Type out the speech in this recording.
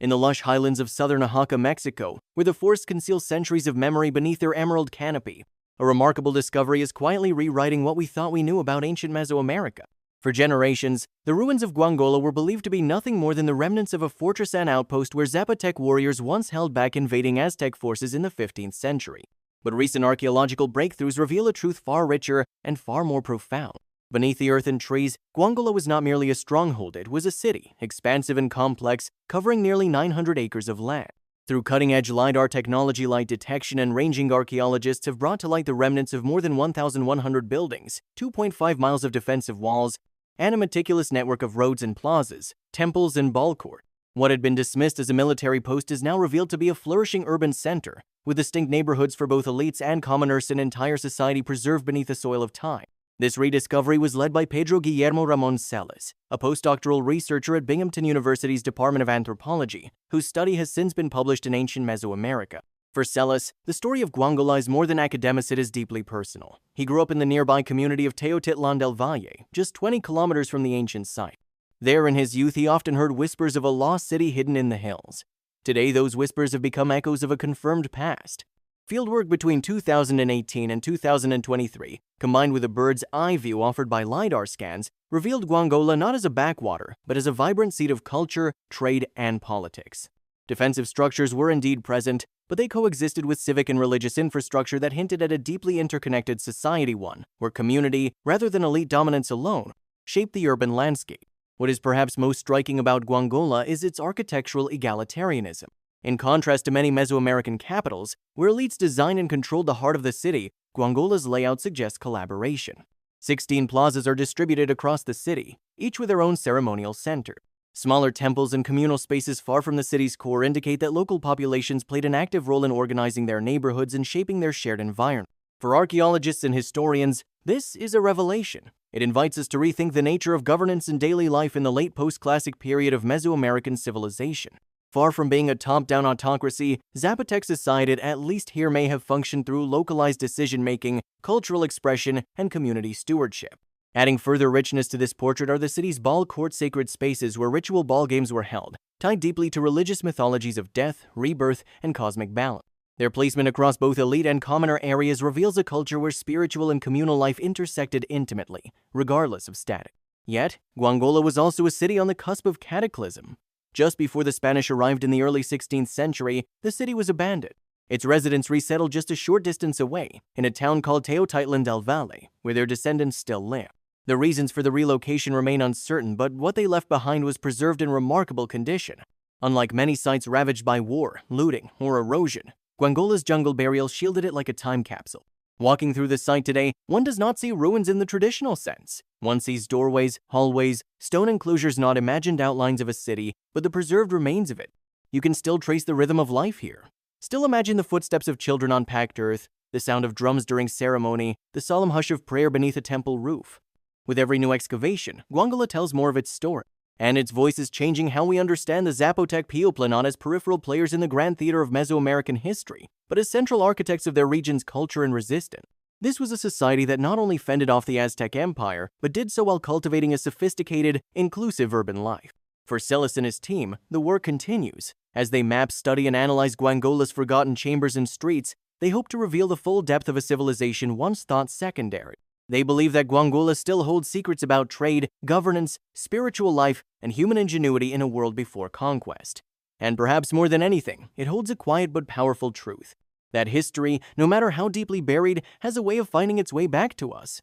in the lush highlands of southern Oaxaca, Mexico, where the forests conceal centuries of memory beneath their emerald canopy. A remarkable discovery is quietly rewriting what we thought we knew about ancient Mesoamerica. For generations, the ruins of Guangola were believed to be nothing more than the remnants of a fortress and outpost where Zapotec warriors once held back invading Aztec forces in the 15th century. But recent archaeological breakthroughs reveal a truth far richer and far more profound. Beneath the earth and trees, Guangola was not merely a stronghold, it was a city, expansive and complex, covering nearly 900 acres of land. Through cutting-edge LiDAR technology, light detection and ranging archaeologists have brought to light the remnants of more than 1,100 buildings, 2.5 miles of defensive walls, and a meticulous network of roads and plazas, temples and ball court. What had been dismissed as a military post is now revealed to be a flourishing urban center, with distinct neighborhoods for both elites and commoners and entire society preserved beneath the soil of time. This rediscovery was led by Pedro G. Celis, a postdoctoral researcher at Binghamton University's Department of Anthropology, whose study has since been published in Ancient Mesoamerica. For Celis, the story of Guangola is more than academic, it is deeply personal. He grew up in the nearby community of Teotitlán del Valle, just 20 kilometers from the ancient site. There in his youth, he often heard whispers of a lost city hidden in the hills. Today, those whispers have become echoes of a confirmed past. Fieldwork between 2018 and 2023, combined with a bird's eye view offered by LiDAR scans, revealed Guangola not as a backwater, but as a vibrant seat of culture, trade, and politics. Defensive structures were indeed present, but they coexisted with civic and religious infrastructure that hinted at a deeply interconnected society, one where community, rather than elite dominance alone, shaped the urban landscape. What is perhaps most striking about Guangola is its architectural egalitarianism. In contrast to many Mesoamerican capitals, where elites design and controlled the heart of the city, Guangola's layout suggests collaboration. 16 plazas are distributed across the city, each with their own ceremonial center. Smaller temples and communal spaces far from the city's core indicate that local populations played an active role in organizing their neighborhoods and shaping their shared environment. For archaeologists and historians, this is a revelation. It invites us to rethink the nature of governance and daily life in the late post-classic period of Mesoamerican civilization. Far from being a top-down autocracy, Zapotec society at least here may have functioned through localized decision-making, cultural expression, and community stewardship. Adding further richness to this portrait are the city's ball court, sacred spaces where ritual ball games were held, tied deeply to religious mythologies of death, rebirth, and cosmic balance. Their placement across both elite and commoner areas reveals a culture where spiritual and communal life intersected intimately, regardless of status. Yet, Guangola was also a city on the cusp of cataclysm. Just before the Spanish arrived in the early 16th century, the city was abandoned. Its residents resettled just a short distance away, in a town called Teotitlán del Valle, where their descendants still live. The reasons for the relocation remain uncertain, but what they left behind was preserved in remarkable condition. Unlike many sites ravaged by war, looting, or erosion, Guangola's jungle burial shielded it like a time capsule. Walking through the site today, one does not see ruins in the traditional sense. One sees doorways, hallways, stone enclosures, not imagined outlines of a city, but the preserved remains of it. You can still trace the rhythm of life here. Still imagine the footsteps of children on packed earth, the sound of drums during ceremony, the solemn hush of prayer beneath a temple roof. With every new excavation, Guangola tells more of its story, and its voice is changing how we understand the Zapotec people not as peripheral players in the grand theater of Mesoamerican history, but as central architects of their region's culture and resistance. This was a society that not only fended off the Aztec Empire, but did so while cultivating a sophisticated, inclusive urban life. For Celis and his team, the work continues. As they map, study, and analyze Guangola's forgotten chambers and streets, they hope to reveal the full depth of a civilization once thought secondary. They believe that Guangola still holds secrets about trade, governance, spiritual life, and human ingenuity in a world before conquest. And perhaps more than anything, it holds a quiet but powerful truth. That history, no matter how deeply buried, has a way of finding its way back to us.